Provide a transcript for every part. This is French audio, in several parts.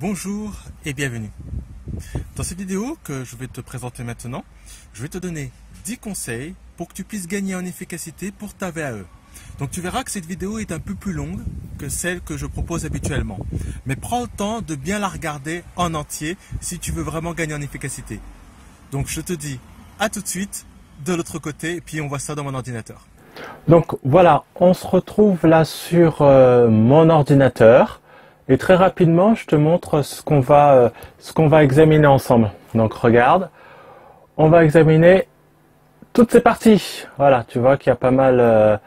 Bonjour et bienvenue. Dans cette vidéo que je vais te présenter maintenant, je vais te donner 10 conseils pour que tu puisses gagner en efficacité pour ta VAE. Donc tu verras que cette vidéo est un peu plus longue que celle que je propose habituellement. Mais prends le temps de bien la regarder en entier si tu veux vraiment gagner en efficacité. Donc je te dis à tout de suite de l'autre côté et puis on voit ça dans mon ordinateur. Donc voilà, on se retrouve là sur mon ordinateur. Et très rapidement, je te montre ce qu'on va examiner ensemble. Donc regarde, on va examiner toutes ces parties. Voilà, tu vois qu'il y a pas mal,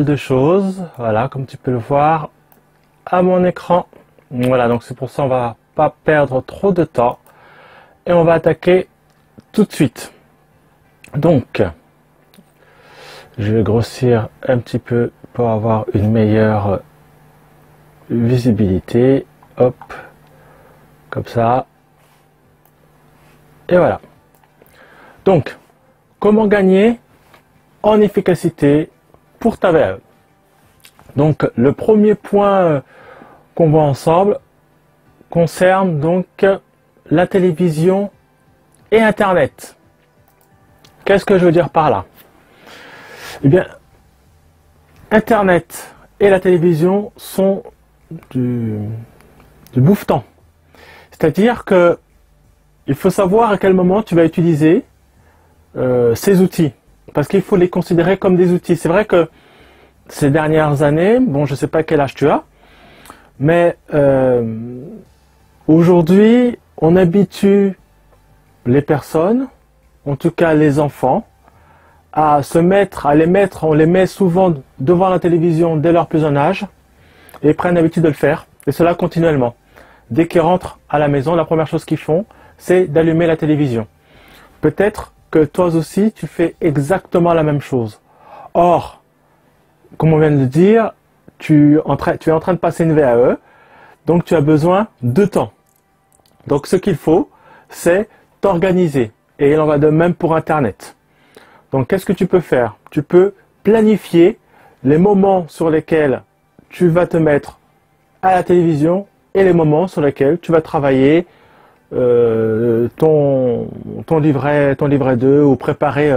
de choses. Voilà, comme tu peux le voir à mon écran. Voilà, donc c'est pour ça on va pas perdre trop de temps et on va attaquer tout de suite. Donc, je vais grossir un petit peu pour avoir une meilleure visibilité, hop, comme ça, et voilà. Donc, comment gagner en efficacité pour ta VAE? Donc, le premier point qu'on voit ensemble concerne donc la télévision et Internet. Qu'est-ce que je veux dire par là? Eh bien, Internet et la télévision sont du bouffetant. C'est-à-dire que il faut savoir à quel moment tu vas utiliser ces outils. Parce qu'il faut les considérer comme des outils. C'est vrai que ces dernières années, bon, je ne sais pas quel âge tu as, mais aujourd'hui, on habitue les personnes, en tout cas les enfants, on les met souvent devant la télévision dès leur plus jeune âge, et ils prennent l'habitude de le faire, et cela continuellement. Dès qu'ils rentrent à la maison, la première chose qu'ils font, c'est d'allumer la télévision. Peut-être que toi aussi, tu fais exactement la même chose. Or, comme on vient de le dire, tu es en train de passer une VAE, donc tu as besoin de temps. Donc ce qu'il faut, c'est t'organiser, et il en va de même pour Internet. Donc qu'est-ce que tu peux faire? Tu peux planifier les moments sur lesquels tu vas te mettre à la télévision et les moments sur lesquels tu vas travailler ton livret 2 ou préparer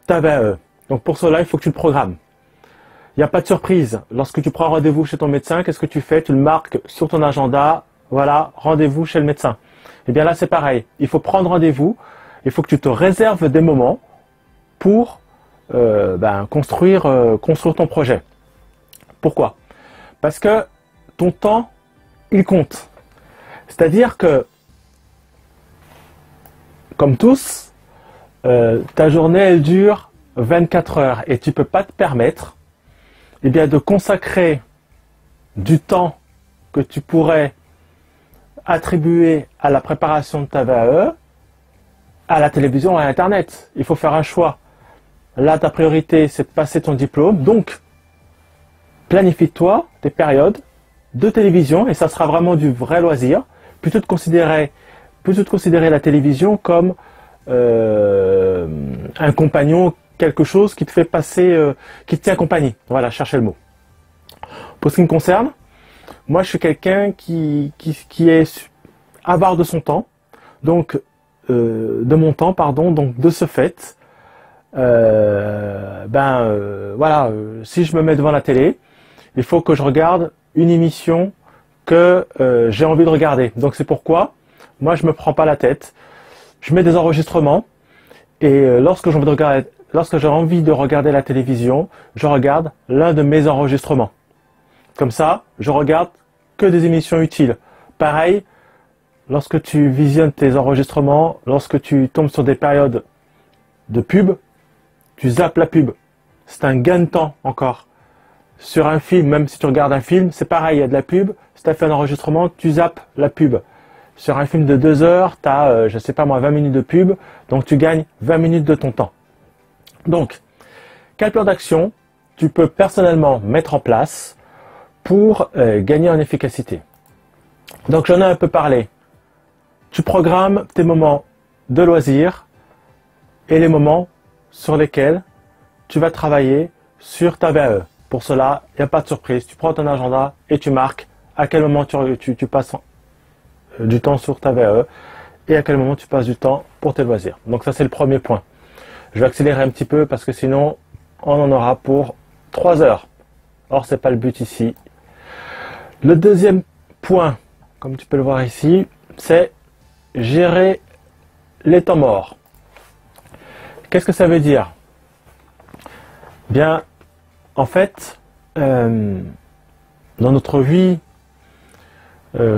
ta VAE. Donc pour cela, il faut que tu le programmes. Il n'y a pas de surprise. Lorsque tu prends rendez-vous chez ton médecin, qu'est-ce que tu fais? Tu le marques sur ton agenda. Voilà, rendez-vous chez le médecin. Et bien là, c'est pareil. Il faut prendre rendez-vous. Il faut que tu te réserves des moments pour construire ton projet. Pourquoi? Parce que ton temps, il compte. C'est-à-dire que, comme tous, ta journée, elle dure 24 heures et tu ne peux pas te permettre de consacrer du temps que tu pourrais attribuer à la préparation de ta VAE à la télévision et à Internet. Il faut faire un choix. Là, ta priorité, c'est de passer ton diplôme. Donc, planifie-toi des périodes de télévision et ça sera vraiment du vrai loisir. Plutôt de considérer la télévision comme un compagnon, quelque chose qui te fait passer, qui te tient compagnie. Voilà, cherchez le mot. Pour ce qui me concerne, moi, je suis quelqu'un qui est avare de son temps. Donc, de mon temps, pardon. Donc, de ce fait, si je me mets devant la télé, il faut que je regarde une émission que j'ai envie de regarder. Donc c'est pourquoi moi je me prends pas la tête. Je mets des enregistrements et lorsque j'ai envie de regarder la télévision, je regarde l'un de mes enregistrements. Comme ça, je regarde que des émissions utiles. Pareil, lorsque tu visionnes tes enregistrements, lorsque tu tombes sur des périodes de pub, tu zappes la pub. C'est un gain de temps encore. Sur un film, même si tu regardes un film, c'est pareil, il y a de la pub. Si tu as fait un enregistrement, tu zappes la pub. Sur un film de 2 heures, tu as, 20 minutes de pub, donc tu gagnes 20 minutes de ton temps. Donc, quel plan d'action tu peux personnellement mettre en place pour gagner en efficacité? Donc, j'en ai un peu parlé. Tu programmes tes moments de loisirs et les moments sur lesquels tu vas travailler sur ta VAE. Pour cela, il n'y a pas de surprise. Tu prends ton agenda et tu marques à quel moment tu passes du temps sur ta VAE et à quel moment tu passes du temps pour tes loisirs. Donc ça c'est le premier point. Je vais accélérer un petit peu parce que sinon on en aura pour 3 heures. Or c'est pas le but ici. Le deuxième point, comme tu peux le voir ici, c'est gérer les temps morts. Qu'est-ce que ça veut dire? Bien, en fait, dans notre vie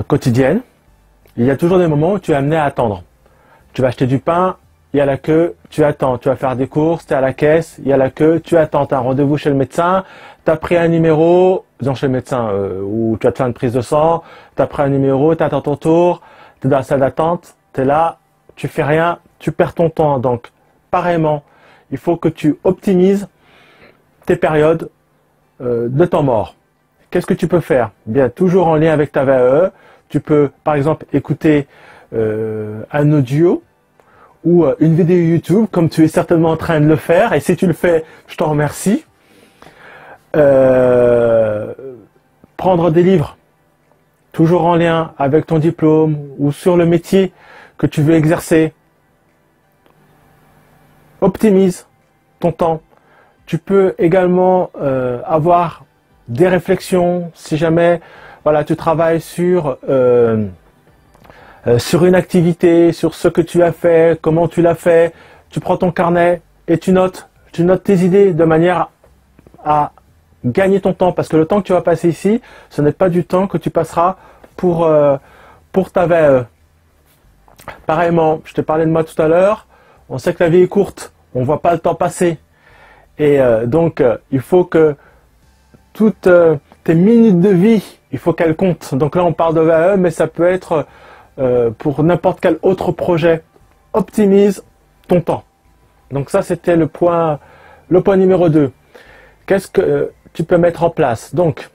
quotidienne, il y a toujours des moments où tu es amené à attendre. Tu vas acheter du pain, il y a la queue, tu attends. Tu vas faire des courses, tu es à la caisse, il y a la queue, tu attends. Tu as un rendez-vous chez le médecin, tu as pris un numéro, disons chez le médecin, où tu vas te faire une prise de sang, tu as pris un numéro, tu attends ton tour, tu es dans la salle d'attente, tu es là, tu fais rien, tu perds ton temps. Donc, pareillement, il faut que tu optimises tes périodes de temps mort. Qu'est-ce que tu peux faire? Bien, toujours en lien avec ta VAE, tu peux par exemple écouter un audio ou une vidéo YouTube, comme tu es certainement en train de le faire, et si tu le fais, je t'en remercie. Prendre des livres, toujours en lien avec ton diplôme ou sur le métier que tu veux exercer. Optimise ton temps. Tu peux également avoir des réflexions si jamais voilà, tu travailles sur une activité, sur ce que tu as fait, comment tu l'as fait. Tu prends ton carnet et tu notes tes idées de manière à gagner ton temps. Parce que le temps que tu vas passer ici, ce n'est pas du temps que tu passeras pour ta VAE. Pareillement, je t'ai parlé de moi tout à l'heure. On sait que la vie est courte. On ne voit pas le temps passer. Et donc, il faut que toutes tes minutes de vie, il faut qu'elles comptent. Donc là, on parle de VAE, mais ça peut être pour n'importe quel autre projet. Optimise ton temps. Donc ça, c'était le point numéro 2. Qu'est-ce que tu peux mettre en place? Donc,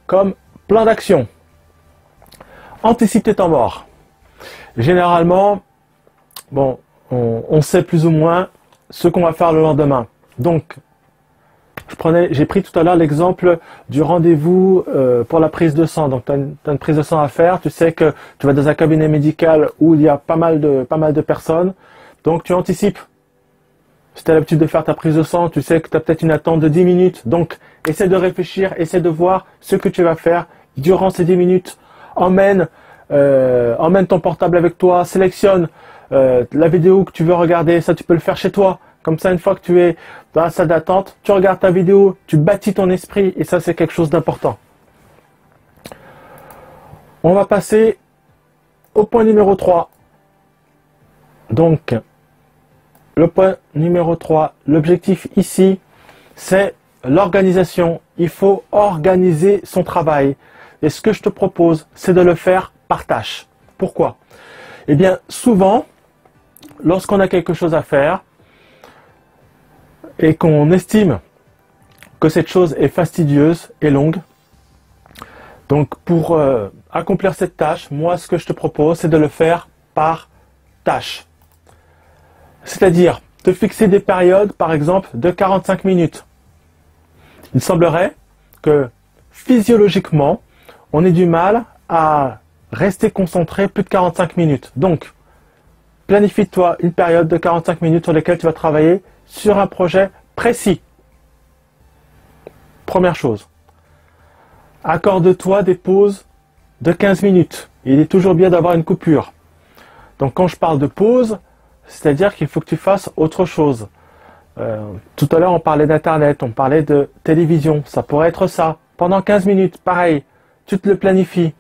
comme plan d'action. Anticipe tes temps morts. Généralement, bon, on sait plus ou moins ce qu'on va faire le lendemain. Donc, j'ai pris tout à l'heure l'exemple du rendez-vous pour la prise de sang. Donc, tu as une prise de sang à faire. Tu sais que tu vas dans un cabinet médical où il y a pas mal de personnes. Donc, tu anticipes. Si tu as l'habitude de faire ta prise de sang, tu sais que tu as peut-être une attente de 10 minutes. Donc, essaie de réfléchir, essaie de voir ce que tu vas faire durant ces 10 minutes. Emmène ton portable avec toi, sélectionne la vidéo que tu veux regarder. Ça, tu peux le faire chez toi. Comme ça, une fois que tu es dans la salle d'attente, tu regardes ta vidéo, tu bâtis ton esprit et ça, c'est quelque chose d'important. On va passer au point numéro 3. Donc, le point numéro 3, l'objectif ici, c'est l'organisation. Il faut organiser son travail. Et ce que je te propose, c'est de le faire par tâche. Pourquoi? Eh bien, souvent, lorsqu'on a quelque chose à faire, et qu'on estime que cette chose est fastidieuse et longue. Donc pour accomplir cette tâche, moi ce que je te propose c'est de le faire par tâche. C'est-à-dire te fixer des périodes par exemple de 45 minutes. Il semblerait que physiologiquement on ait du mal à rester concentré plus de 45 minutes. Donc planifie-toi une période de 45 minutes sur laquelle tu vas travailler sur un projet précis. Première chose. Accorde-toi des pauses de 15 minutes. Il est toujours bien d'avoir une coupure. Donc quand je parle de pause, c'est-à-dire qu'il faut que tu fasses autre chose. Tout à l'heure on parlait d'internet, on parlait de télévision. Ça pourrait être ça. Pendant 15 minutes, pareil, tu te le planifies.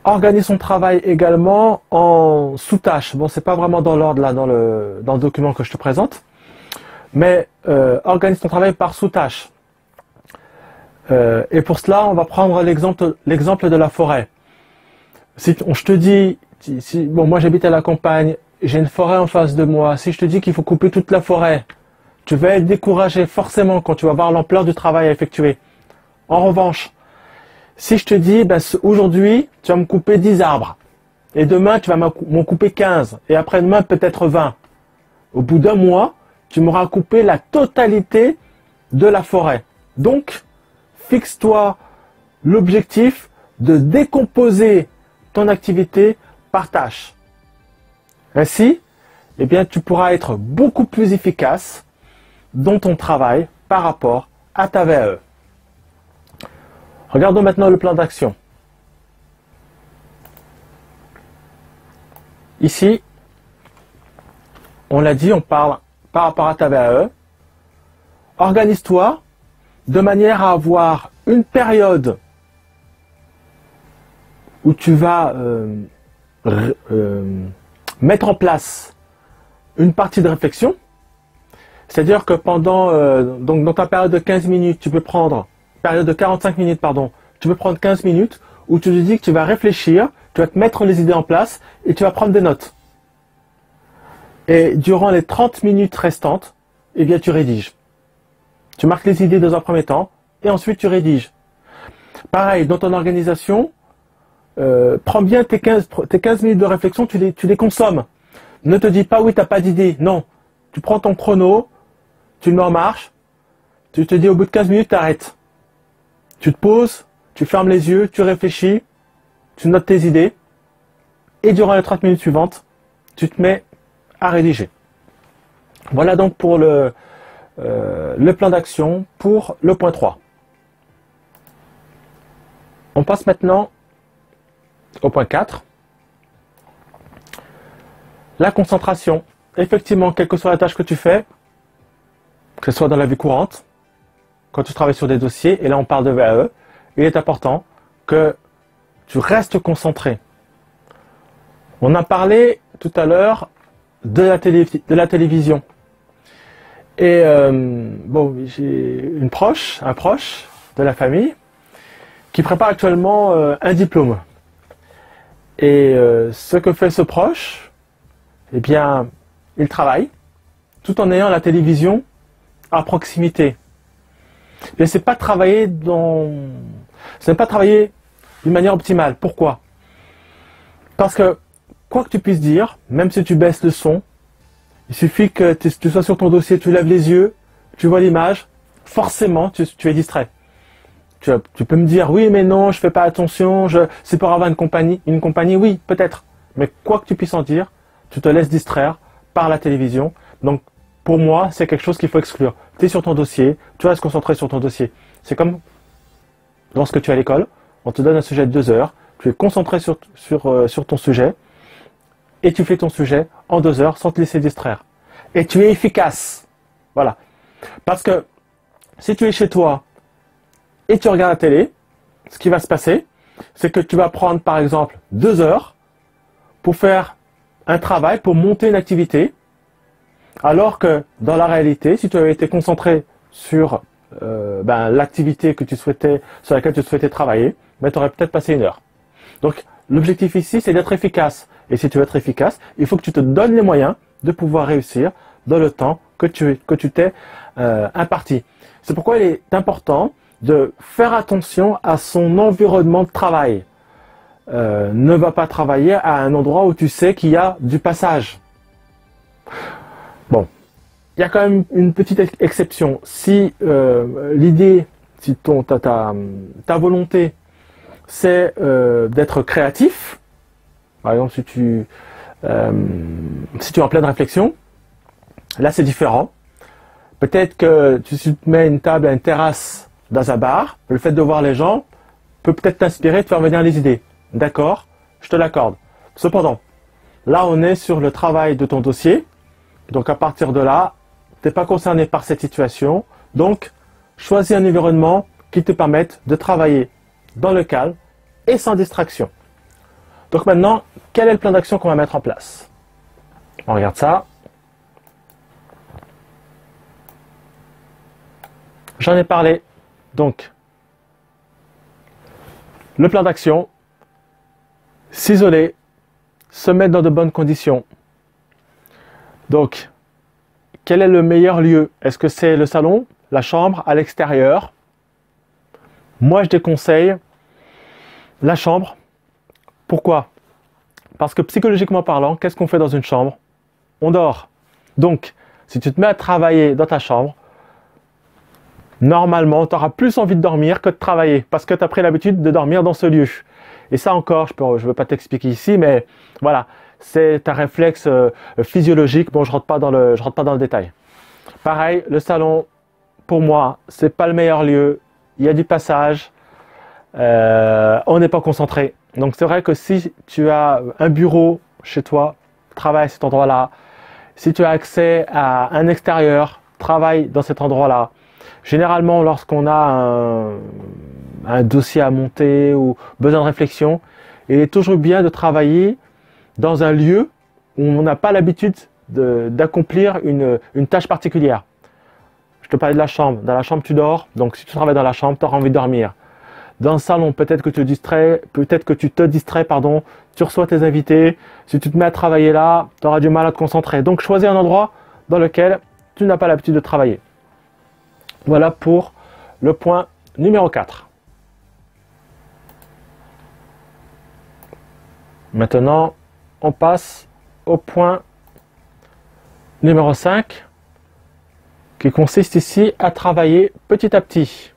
Organise son travail également en sous-tâches. Bon, c'est pas vraiment dans l'ordre là dans le document que je te présente, mais organise ton travail par sous-tâches. Et pour cela, on va prendre l'exemple de la forêt. Si je te dis, bon, moi j'habite à la campagne, j'ai une forêt en face de moi. Si je te dis qu'il faut couper toute la forêt, tu vas être découragé forcément quand tu vas voir l'ampleur du travail à effectuer. En revanche, si je te dis, ben, aujourd'hui, tu vas me couper 10 arbres, et demain, tu vas m'en couper 15, et après-demain, peut-être 20. Au bout d'un mois, tu m'auras coupé la totalité de la forêt. Donc, fixe-toi l'objectif de décomposer ton activité par tâche. Ainsi, eh bien, tu pourras être beaucoup plus efficace dans ton travail par rapport à ta VAE. Regardons maintenant le plan d'action. Ici, on l'a dit, on parle par rapport à ta VAE. Organise-toi de manière à avoir une période où tu vas mettre en place une partie de réflexion. C'est-à-dire que pendant donc dans ta période de 15 minutes, tu peux prendre période de 45 minutes, pardon, tu peux prendre 15 minutes où tu te dis que tu vas réfléchir, tu vas te mettre les idées en place et tu vas prendre des notes. Et durant les 30 minutes restantes, eh bien, tu rédiges. Tu marques les idées dans un premier temps et ensuite tu rédiges. Pareil, dans ton organisation, prends bien tes 15 minutes de réflexion, tu les consommes. Ne te dis pas oui, tu n'as pas d'idée. Non, tu prends ton chrono, tu le mets en marche, tu te dis au bout de 15 minutes, tu arrêtes. Tu te poses, tu fermes les yeux, tu réfléchis, tu notes tes idées et durant les 30 minutes suivantes, tu te mets à rédiger. Voilà donc pour le plan d'action pour le point 3. On passe maintenant au point 4. La concentration. Effectivement, quelle que soit la tâche que tu fais, que ce soit dans la vie courante, quand tu travailles sur des dossiers, et là on parle de VAE, il est important que tu restes concentré. On a parlé tout à l'heure de la télévision. Et bon, j'ai un proche de la famille qui prépare actuellement un diplôme. Et ce que fait ce proche, eh bien, il travaille tout en ayant la télévision à proximité. Mais c'est pas travailler d'une manière optimale. Pourquoi? Parce que quoi que tu puisses dire, même si tu baisses le son, il suffit que tu sois sur ton dossier, tu lèves les yeux, tu vois l'image, forcément tu es distrait. Tu peux me dire oui mais non, je fais pas attention, c'est pour avoir une compagnie, oui peut-être, mais quoi que tu puisses en dire, tu te laisses distraire par la télévision. Donc pour moi c'est quelque chose qu'il faut exclure. Tu es sur ton dossier, tu vas se concentrer sur ton dossier. C'est comme lorsque tu es à l'école, on te donne un sujet de 2 heures, tu es concentré sur ton sujet et tu fais ton sujet en 2 heures sans te laisser distraire. Et tu es efficace. Voilà. Parce que si tu es chez toi et tu regardes la télé, ce qui va se passer, c'est que tu vas prendre par exemple 2 heures pour faire un travail, pour monter une activité, alors que dans la réalité, si tu avais été concentré sur l'activité sur laquelle tu souhaitais travailler, tu aurais peut-être passé 1 heure. Donc l'objectif ici, c'est d'être efficace. Et si tu veux être efficace, il faut que tu te donnes les moyens de pouvoir réussir dans le temps que tu t'es imparti. C'est pourquoi il est important de faire attention à son environnement de travail. Ne va pas travailler à un endroit où tu sais qu'il y a du passage. Bon, il y a quand même une petite exception. Si l'idée, si ta volonté, c'est d'être créatif, par exemple si tu es en pleine réflexion, là c'est différent. Peut-être que tu te mets une table à une terrasse dans un bar, le fait de voir les gens peut peut-être t'inspirer, te faire venir les idées. D'accord, je te l'accorde. Cependant, là on est sur le travail de ton dossier, donc à partir de là, tu n'es pas concerné par cette situation, donc choisis un environnement qui te permette de travailler dans le calme et sans distraction. Donc maintenant, quel est le plan d'action qu'on va mettre en place? On regarde ça. J'en ai parlé. Donc, le plan d'action, s'isoler, se mettre dans de bonnes conditions. Donc, quel est le meilleur lieu? Est-ce que c'est le salon, la chambre, à l'extérieur? Moi, je déconseille la chambre. Pourquoi? Parce que psychologiquement parlant, qu'est-ce qu'on fait dans une chambre? On dort. Donc, si tu te mets à travailler dans ta chambre, normalement, tu auras plus envie de dormir que de travailler parce que tu as pris l'habitude de dormir dans ce lieu. Et ça encore, je ne veux pas t'expliquer ici, mais voilà, c'est un réflexe physiologique. Bon, je rentre pas dans le détail. Pareil, le salon, pour moi, c'est pas le meilleur lieu. Il y a du passage, on n'est pas concentré. Donc c'est vrai que si tu as un bureau chez toi, travaille à cet endroit-là. Si tu as accès à un extérieur, travaille dans cet endroit-là. Généralement, lorsqu'on a un dossier à monter ou besoin de réflexion, il est toujours bien de travailler dans un lieu où on n'a pas l'habitude d'accomplir une tâche particulière. Je te parlais de la chambre. Dans la chambre, tu dors. Donc, si tu travailles dans la chambre, tu auras envie de dormir. Dans le salon, peut-être que tu te distrais, pardon. Tu reçois tes invités. Si tu te mets à travailler là, tu auras du mal à te concentrer. Donc, choisis un endroit dans lequel tu n'as pas l'habitude de travailler. Voilà pour le point numéro 4. Maintenant, on passe au point numéro 5, qui consiste ici à travailler petit à petit.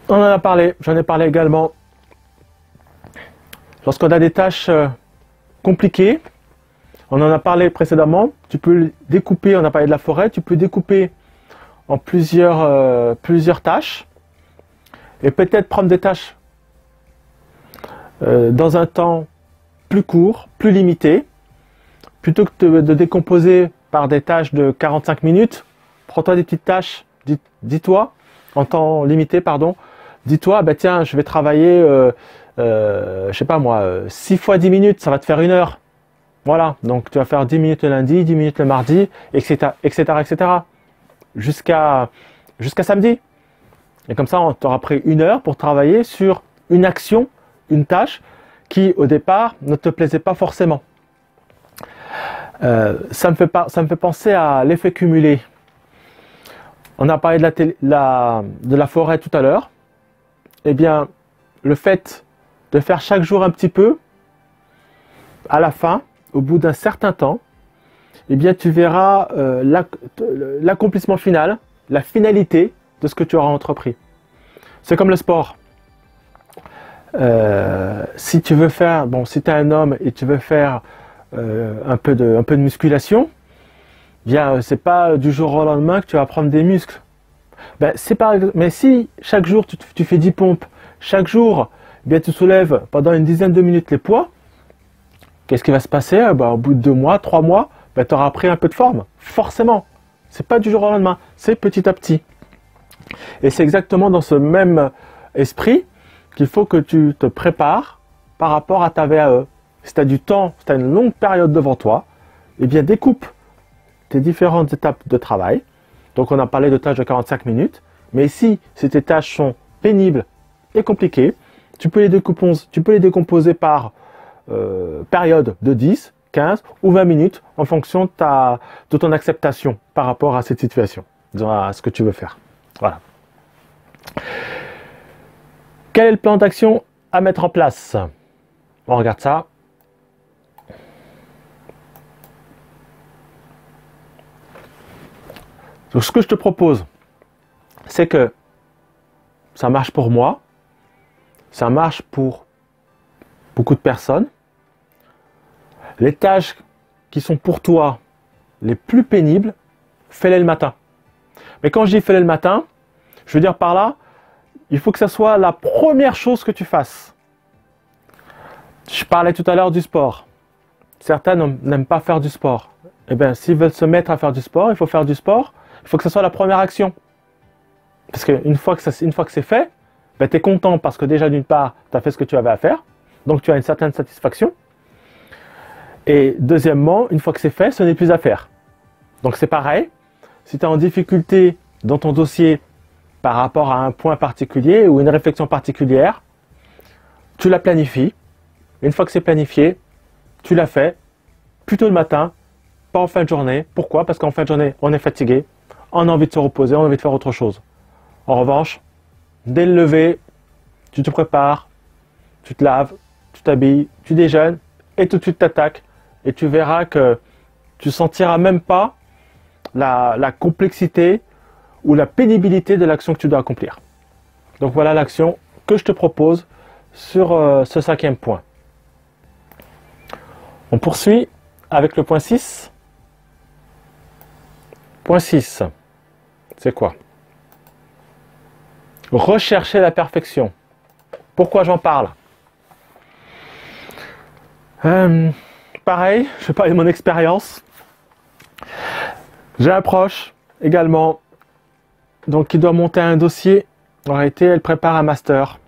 On en a parlé, j'en ai parlé également. Lorsqu'on a des tâches compliquées, on en a parlé précédemment, tu peux découper, on a parlé de la forêt, tu peux découper en plusieurs tâches et peut-être prendre des tâches dans un temps plus court, plus limité, plutôt que de décomposer par des tâches de 45 minutes, prends-toi des petites tâches, dis-toi, en temps limité, pardon, dis-toi, bah tiens, je vais travailler, je sais pas moi, 6 fois 10 minutes, ça va te faire 1 heure. Voilà, donc tu vas faire 10 minutes le lundi, 10 minutes le mardi, etc., jusqu'à samedi. Et comme ça, on t'aura pris 1 heure pour travailler sur une action, une tâche qui, au départ, ne te plaisait pas forcément. Ça me fait penser à l'effet cumulé. On a parlé de la forêt tout à l'heure. Eh bien, le fait de faire chaque jour un petit peu, à la fin, au bout d'un certain temps, eh bien, tu verras l'accomplissement final, la finalité de ce que tu auras entrepris. C'est comme le sport. Si tu veux faire, bon, si tu es un homme et tu veux faire un peu de musculation, bien, c'est pas du jour au lendemain que tu vas prendre des muscles. Ben, mais si chaque jour tu fais 10 pompes, chaque jour, bien, tu soulèves pendant une dizaine de minutes les poids, qu'est-ce qui va se passer? Ben, au bout de 2 mois, 3 mois, ben, tu auras pris un peu de forme. Forcément. C'est pas du jour au lendemain, c'est petit à petit. Et c'est exactement dans ce même esprit qu'il faut que tu te prépares par rapport à ta VAE. Si tu as du temps, si tu as une longue période devant toi, eh bien découpe tes différentes étapes de travail. Donc on a parlé de tâches de 45 minutes, mais si tes tâches sont pénibles et compliquées, tu peux les décomposer par période de 10, 15 ou 20 minutes en fonction de ton acceptation par rapport à cette situation, à ce que tu veux faire. Voilà. Quel est le plan d'action à mettre en place? On regarde ça. Donc, ce que je te propose, c'est que ça marche pour moi, ça marche pour beaucoup de personnes. Les tâches qui sont pour toi les plus pénibles, fais-les le matin. Mais quand je dis fais-les le matin, je veux dire par là, il faut que ça soit la première chose que tu fasses. Je parlais tout à l'heure du sport. Certains n'aiment pas faire du sport. Eh bien, s'ils veulent se mettre à faire du sport, il faut faire du sport. Il faut que ce soit la première action. Parce qu'une fois que c'est fait, ben, tu es content parce que déjà d'une part, tu as fait ce que tu avais à faire. Donc tu as une certaine satisfaction. Et deuxièmement, une fois que c'est fait, ce n'est plus à faire. Donc c'est pareil. Si tu es en difficulté dans ton dossier par rapport à un point particulier ou une réflexion particulière, tu la planifies. Une fois que c'est planifié, tu l'as fait plutôt le matin, pas en fin de journée. Pourquoi? Parce qu'en fin de journée, on est fatigué, on a envie de se reposer, on a envie de faire autre chose. En revanche, dès le lever, tu te prépares, tu te laves, tu t'habilles, tu déjeunes et tout de suite t'attaques. Et tu verras que tu sentiras même pas la complexité ou la pénibilité de l'action que tu dois accomplir. Donc voilà l'action que je te propose sur ce 5e point. On poursuit avec le point 6. Point 6, c'est quoi? Rechercher la perfection. Pourquoi j'en parle? Pareil, je vais parler de mon expérience. J'ai un proche également, donc qui doit monter un dossier. En réalité, elle prépare un master.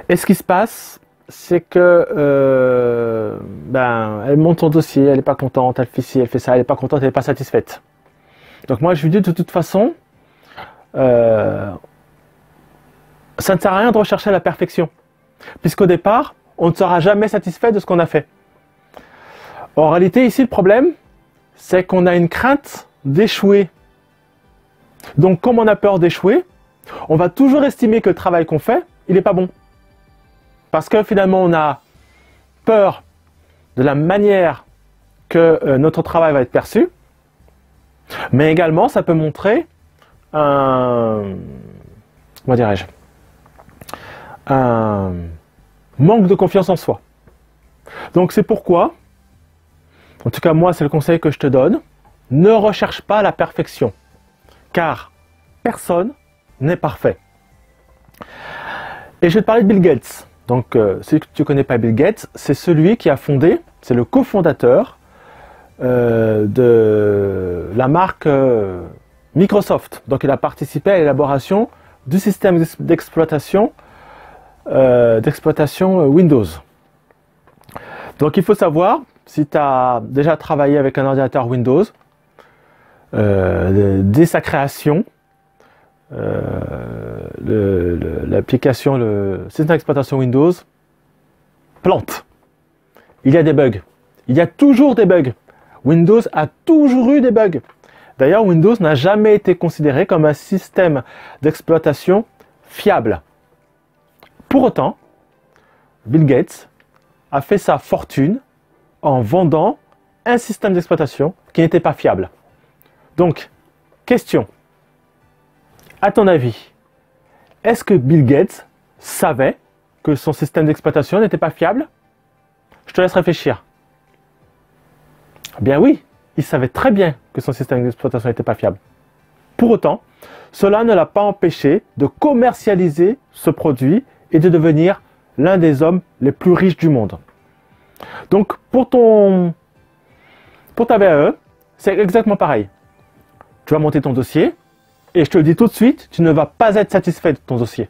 Et ce qui se passe, c'est que elle monte son dossier, elle n'est pas contente, elle fait ci, elle fait ça, elle n'est pas contente, elle n'est pas satisfaite. Donc moi, je lui dis de toute façon, ça ne sert à rien de rechercher la perfection, puisqu'au départ, on ne sera jamais satisfait de ce qu'on a fait. En réalité, ici, le problème, c'est qu'on a une crainte d'échouer. Donc, comme on a peur d'échouer, on va toujours estimer que le travail qu'on fait, il n'est pas bon. Parce que finalement, on a peur de la manière que notre travail va être perçu. Mais également, ça peut montrer un manque de confiance en soi. Donc c'est pourquoi, en tout cas moi c'est le conseil que je te donne, ne recherche pas la perfection, car personne n'est parfait. Et je vais te parler de Bill Gates. Donc si tu ne connais pas Bill Gates, c'est celui qui a fondé, c'est le cofondateur de la marque Microsoft. Donc il a participé à l'élaboration du système d'exploitation Windows. Donc il faut savoir, si tu as déjà travaillé avec un ordinateur Windows, dès sa création, l'application, le système d'exploitation Windows plante. Il y a des bugs. Il y a toujours des bugs. Windows a toujours eu des bugs. D'ailleurs, Windows n'a jamais été considéré comme un système d'exploitation fiable. Pour autant, Bill Gates a fait sa fortune en vendant un système d'exploitation qui n'était pas fiable. Donc, question. À ton avis, est-ce que Bill Gates savait que son système d'exploitation n'était pas fiable? Je te laisse réfléchir. Bien oui, il savait très bien que son système d'exploitation n'était pas fiable. Pour autant, cela ne l'a pas empêché de commercialiser ce produit et de devenir l'un des hommes les plus riches du monde. Donc pour ta VAE, c'est exactement pareil. Tu vas monter ton dossier et je te le dis tout de suite, tu ne vas pas être satisfait de ton dossier.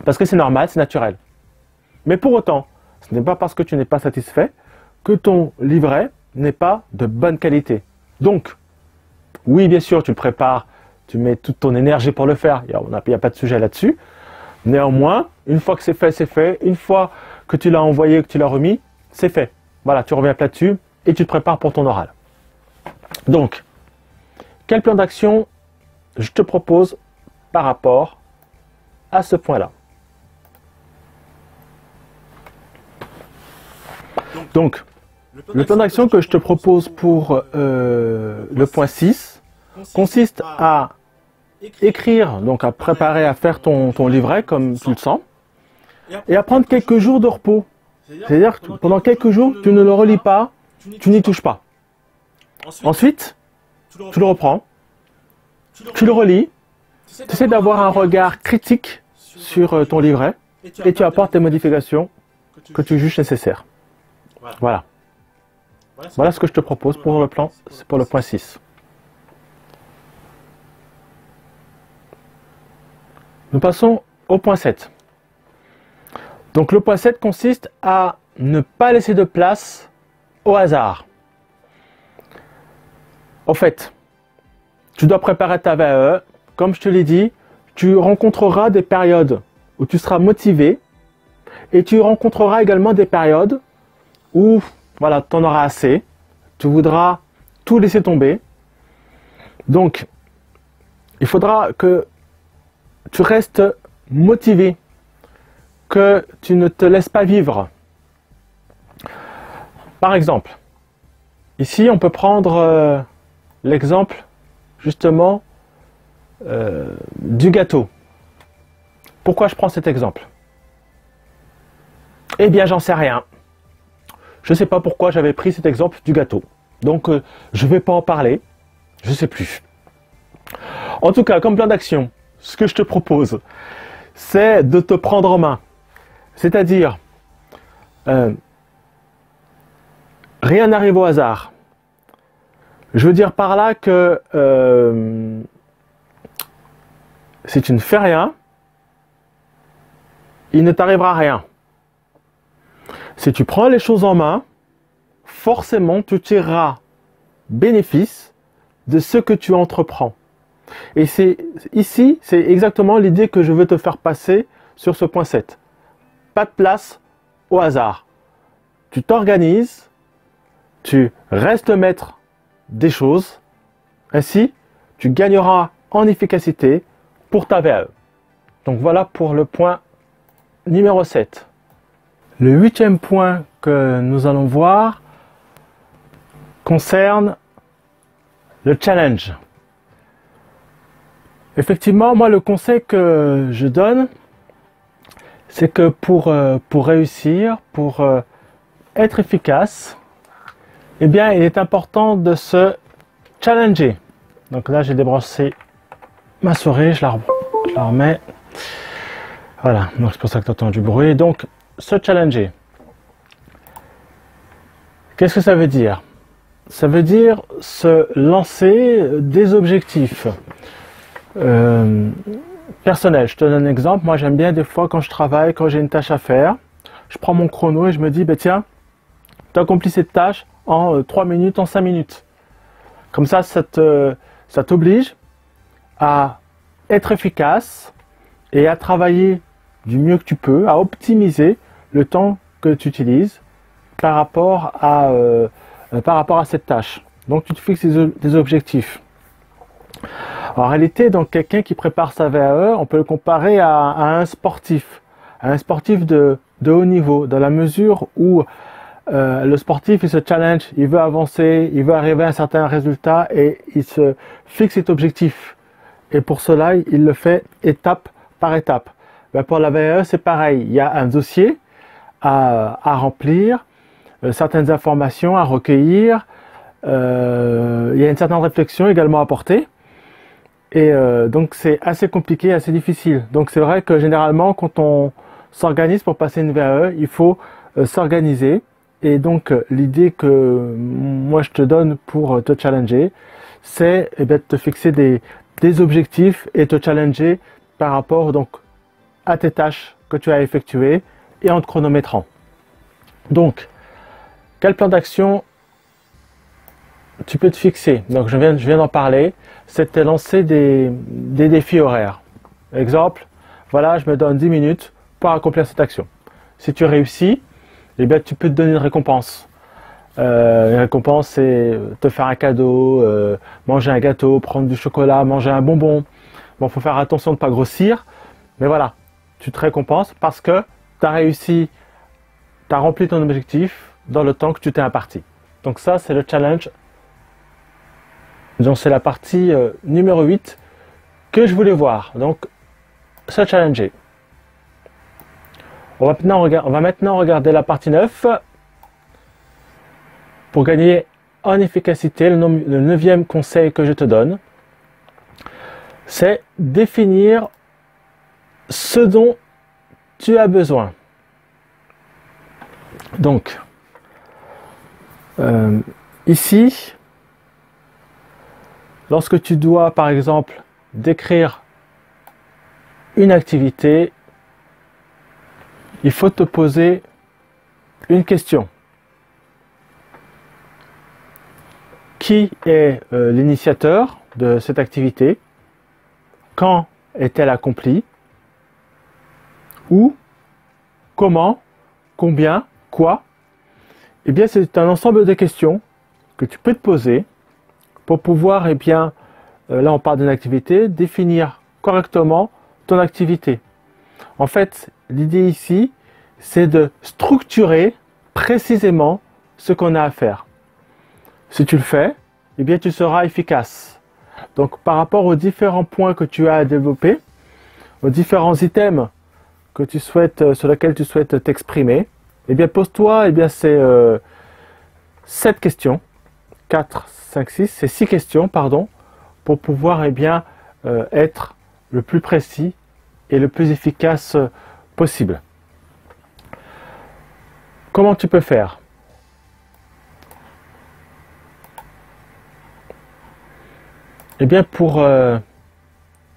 Parce que c'est normal, c'est naturel. Mais pour autant, ce n'est pas parce que tu n'es pas satisfait que ton livret n'est pas de bonne qualité. Donc, oui, bien sûr, tu le prépares, tu mets toute ton énergie pour le faire, il n'y a pas de sujet là-dessus. Néanmoins, une fois que c'est fait, c'est fait. Une fois que tu l'as envoyé, que tu l'as remis, c'est fait. Voilà, tu reviens là-dessus et tu te prépares pour ton oral. Donc, quel plan d'action je te propose par rapport à ce point-là? Donc, le plan d'action que je te propose pour le point 6 consiste à écrire, donc à préparer, à faire ton livret comme tu le sens, et à prendre quelques jours de repos. C'est-à-dire que pendant quelques jours, tu ne le relis pas, tu n'y touches pas. Ensuite, tu le reprends, tu le relis, tu essaies d'avoir un regard critique sur ton livret, et tu apportes les modifications que tu juges nécessaires. Voilà. Voilà ce que je te propose pour le plan, c'est pour le point 6. Nous passons au point 7. Donc le point 7 consiste à ne pas laisser de place au hasard. En fait, tu dois préparer ta VAE. Comme je te l'ai dit, tu rencontreras des périodes où tu seras motivé et tu rencontreras également des périodes où voilà, tu en auras assez, tu voudras tout laisser tomber. Donc, il faudra que tu restes motivé, que tu ne te laisses pas vivre. Par exemple, ici on peut prendre l'exemple justement du gâteau. Pourquoi je prends cet exemple? Eh bien, j'en sais rien. Je ne sais pas pourquoi j'avais pris cet exemple du gâteau. Donc, je ne vais pas en parler. Je ne sais plus. En tout cas, comme plan d'action, ce que je te propose, c'est de te prendre en main. C'est-à-dire, rien n'arrive au hasard. Je veux dire par là que si tu ne fais rien, il ne t'arrivera rien. Si tu prends les choses en main, forcément tu tireras bénéfice de ce que tu entreprends. Et c'est ici, c'est exactement l'idée que je veux te faire passer sur ce point 7. Pas de place au hasard. Tu t'organises, tu restes maître des choses, ainsi tu gagneras en efficacité pour ta VAE. Donc voilà pour le point numéro 7. Le 8e point que nous allons voir concerne le challenge. Effectivement, moi le conseil que je donne, c'est que pour réussir, pour être efficace, eh bien il est important de se challenger. Donc là j'ai débranché ma souris, je la remets. Voilà, donc c'est pour ça que tu entends du bruit. Donc se challenger. Qu'est-ce que ça veut dire? Ça veut dire se lancer des objectifs personnels. Je te donne un exemple. Moi, j'aime bien des fois quand je travaille, quand j'ai une tâche à faire, je prends mon chrono et je me dis, bah, tiens, tu accomplis cette tâche en 3 minutes, en 5 minutes. Comme ça t'oblige à être efficace et à travailler du mieux que tu peux, à optimiser le temps que tu utilises par rapport à cette tâche. Donc tu te fixes des objectifs. En réalité, donc quelqu'un qui prépare sa VAE, on peut le comparer à un sportif de haut niveau, dans la mesure où le sportif il se challenge, il veut avancer, il veut arriver à un certain résultat et il se fixe cet objectif. Et pour cela, il le fait étape par étape. Ben pour la VAE, c'est pareil. Il y a un dossier à remplir, certaines informations à recueillir, il y a une certaine réflexion également à porter. Et donc c'est assez compliqué, assez difficile. Donc c'est vrai que généralement, quand on s'organise pour passer une VAE, il faut s'organiser. Et donc l'idée que moi je te donne pour te challenger, c'est de te fixer des objectifs et te challenger par rapport donc à tes tâches que tu as effectuées et en te chronométrant. Donc, quel plan d'action tu peux te fixer? Donc je viens d'en parler, c'est de lancer des défis horaires. Exemple, voilà, je me donne 10 minutes pour accomplir cette action. Si tu réussis, eh bien, tu peux te donner une récompense. Une récompense, c'est te faire un cadeau, manger un gâteau, prendre du chocolat, manger un bonbon. Bon, faut faire attention de ne pas grossir, mais voilà, tu te récompenses parce que tu as réussi, tu as rempli ton objectif dans le temps que tu t'es imparti. Donc ça, c'est le challenge. Donc c'est la partie numéro 8 que je voulais voir. Donc, se challenger. On va maintenant regarder la partie 9. Pour gagner en efficacité, le 9e conseil que je te donne, c'est définir ce dont tu as besoin. Donc, ici, lorsque tu dois, par exemple, décrire une activité, il faut te poser une question. Qui est l'initiateur de cette activité? Quand est-elle accomplie? Où? Comment? Combien? Quoi? Eh bien, c'est un ensemble de questions que tu peux te poser pour pouvoir, eh bien, là on parle d'une activité, définir correctement ton activité. En fait, l'idée ici, c'est de structurer précisément ce qu'on a à faire. Si tu le fais, eh bien, tu seras efficace. Donc, par rapport aux différents points que tu as à développer, aux différents items que tu souhaites, sur lesquels tu souhaites t'exprimer, eh bien pose-toi ces 7 questions, 4, 5, 6, c'est 6 questions, pardon, pour pouvoir être le plus précis et le plus efficace possible. Comment tu peux faire? Eh bien, pour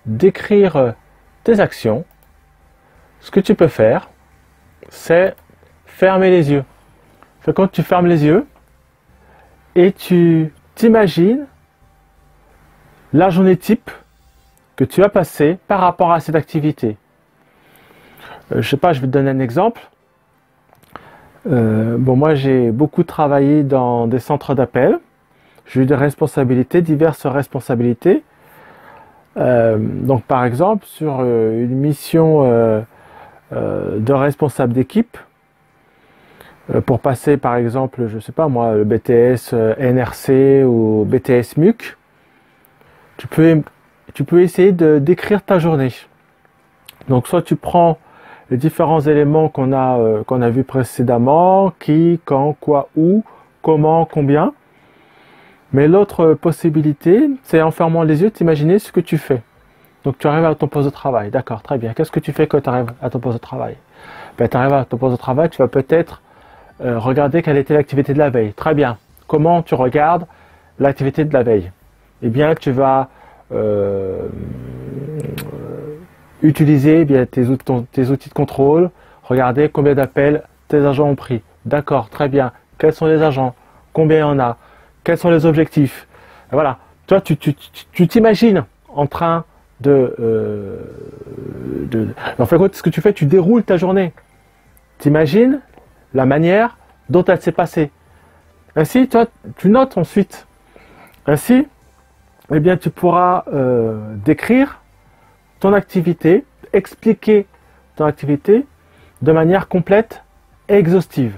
décrire tes actions, ce que tu peux faire, c'est fermer les yeux. Quand tu fermes les yeux et tu t'imagines la journée type que tu as passée par rapport à cette activité. Je sais pas, je vais te donner un exemple. Moi j'ai beaucoup travaillé dans des centres d'appel. J'ai eu des responsabilités, diverses responsabilités. Donc par exemple, sur une mission de responsable d'équipe, pour passer par exemple, je sais pas moi, le BTS NRC ou BTS MUC, tu peux essayer de décrire ta journée. Donc soit tu prends les différents éléments qu'on a vus précédemment, qui, quand, quoi, où, comment, combien. Mais l'autre possibilité, c'est en fermant les yeux, t'imaginer ce que tu fais. Donc tu arrives à ton poste de travail, d'accord, très bien. Qu'est-ce que tu fais quand tu arrives à ton poste de travail? Ben, tu arrives à ton poste de travail, tu vas peut-être regarder quelle était l'activité de la veille. Très bien. Comment tu regardes l'activité de la veille? Eh bien, tu vas utiliser tes outils de contrôle, regarder combien d'appels tes agents ont pris. D'accord, très bien. Quels sont les agents? Combien il y en a? Quels sont les objectifs? Et voilà. Toi, tu t'imagines en train en fait, ce que tu fais, tu déroules ta journée. T'imagines la manière dont elle s'est passée. Ainsi, toi, tu notes ensuite. Ainsi, eh bien, tu pourras décrire ton activité, expliquer ton activité de manière complète et exhaustive.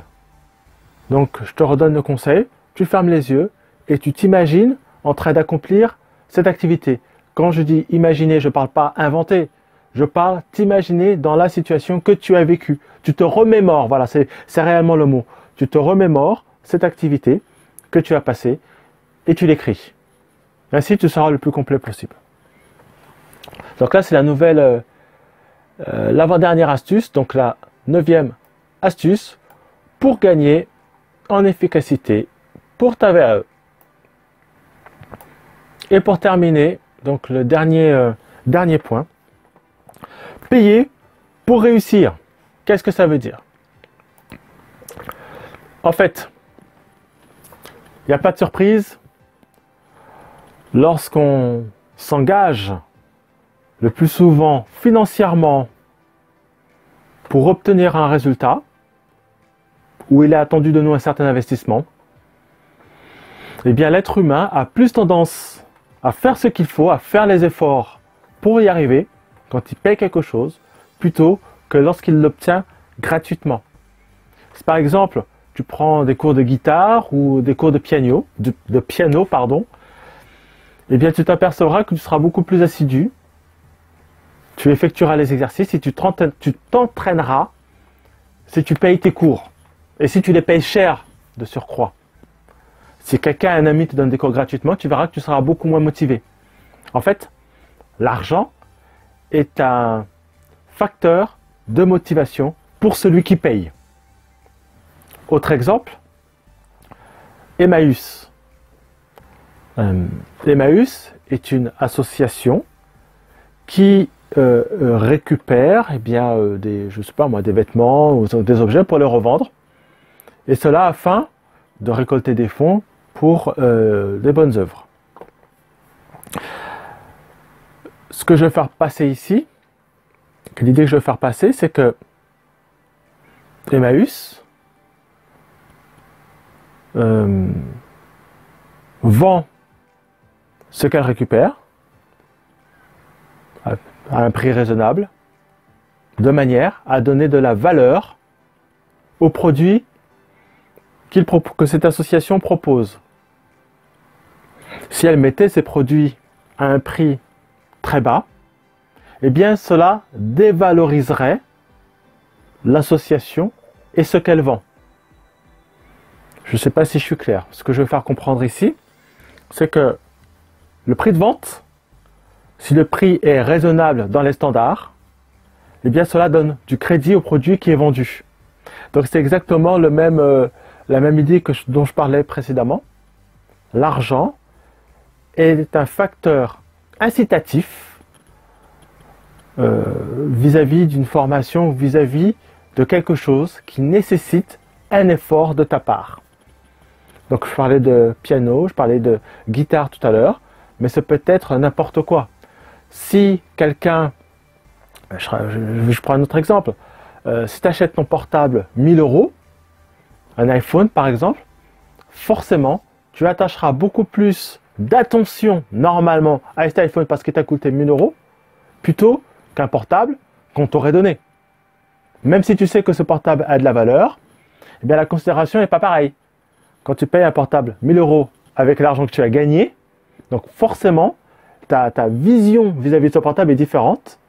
Donc, je te redonne le conseil. Tu fermes les yeux et tu t'imagines en train d'accomplir cette activité. Quand je dis imaginer, je ne parle pas inventer. Je parle t'imaginer dans la situation que tu as vécue. Tu te remémores, voilà, c'est réellement le mot. Tu te remémores cette activité que tu as passée et tu l'écris. Ainsi, tu seras le plus complet possible. Donc là, c'est la nouvelle, l'avant-dernière astuce, donc la 9e astuce pour gagner en efficacité pour ta VAE. Et pour terminer, donc le dernier point, payer pour réussir. Qu'est-ce que ça veut dire? En fait, il n'y a pas de surprise. Lorsqu'on s'engage le plus souvent financièrement pour obtenir un résultat, où il est attendu de nous un certain investissement, eh bien l'être humain a plus tendance à faire ce qu'il faut, à faire les efforts pour y arriver quand il paye quelque chose, plutôt que lorsqu'il l'obtient gratuitement. Si par exemple, tu prends des cours de guitare ou des cours de piano, eh bien tu t'apercevras que tu seras beaucoup plus assidu, tu effectueras les exercices et tu t'entraîneras si tu payes tes cours. Et si tu les payes cher de surcroît. Si un ami te donne des cours gratuitement, tu verras que tu seras beaucoup moins motivé. En fait, l'argent est un facteur de motivation pour celui qui paye. Autre exemple, Emmaüs. Emmaüs est une association qui récupère des vêtements ou des objets pour les revendre. Et cela afin de récolter des fonds pour des bonnes œuvres. Ce que je vais faire passer ici, l'idée que je vais faire passer, c'est que Emmaüs vend ce qu'elle récupère à un prix raisonnable, de manière à donner de la valeur aux produits que cette association propose. Si elle mettait ses produits à un prix très bas, eh bien cela dévaloriserait l'association et ce qu'elle vend. Je ne sais pas si je suis clair. Ce que je veux faire comprendre ici, c'est que le prix de vente, si le prix est raisonnable dans les standards, eh bien cela donne du crédit au produit qui est vendu. Donc c'est exactement la même idée dont je parlais précédemment. L'argent est un facteur incitatif vis-à-vis d'une formation, vis-à-vis de quelque chose qui nécessite un effort de ta part. Donc je parlais de piano, je parlais de guitare tout à l'heure, mais ça peut être n'importe quoi. Si quelqu'un, je prends un autre exemple, si tu achètes ton portable 1000 €, un iPhone par exemple, forcément tu attacheras beaucoup plus d'attention normalement à cet iPhone parce qu'il t'a coûté 1000 € plutôt qu'un portable qu'on t'aurait donné. Même si tu sais que ce portable a de la valeur, eh bien la considération n'est pas pareille. Quand tu payes un portable 1000 € avec l'argent que tu as gagné, donc forcément ta vision vis-à-vis de ce portable est différente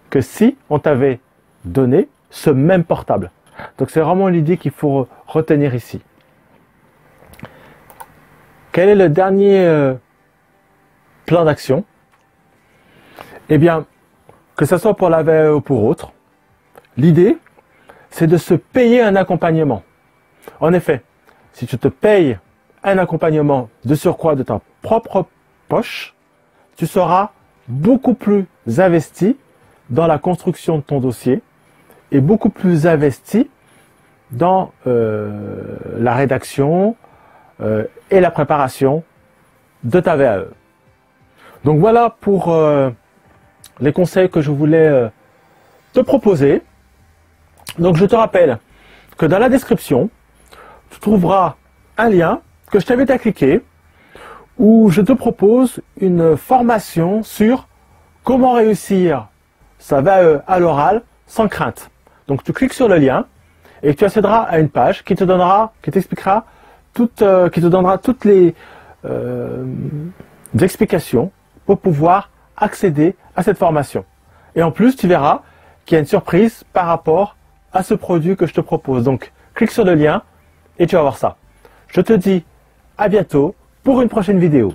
que si on t'avait donné ce même portable. Donc c'est vraiment l'idée qu'il faut retenir ici. Quel est le dernier plan d'action? Eh bien, que ce soit pour la VAE ou pour autre, l'idée, c'est de se payer un accompagnement. En effet, si tu te payes un accompagnement de surcroît de ta propre poche, tu seras beaucoup plus investi dans la construction de ton dossier et beaucoup plus investi dans la rédaction et la préparation de ta VAE. Donc voilà pour les conseils que je voulais te proposer. Donc je te rappelle que dans la description, tu trouveras un lien que je t'invite à cliquer où je te propose une formation sur comment réussir sa VAE à l'oral sans crainte. Donc tu cliques sur le lien et tu accéderas à une page qui te expliquera qui te donnera toutes les explications pour pouvoir accéder à cette formation. Et en plus, tu verras qu'il y a une surprise par rapport à ce produit que je te propose. Donc, clique sur le lien et tu vas voir ça. Je te dis à bientôt pour une prochaine vidéo.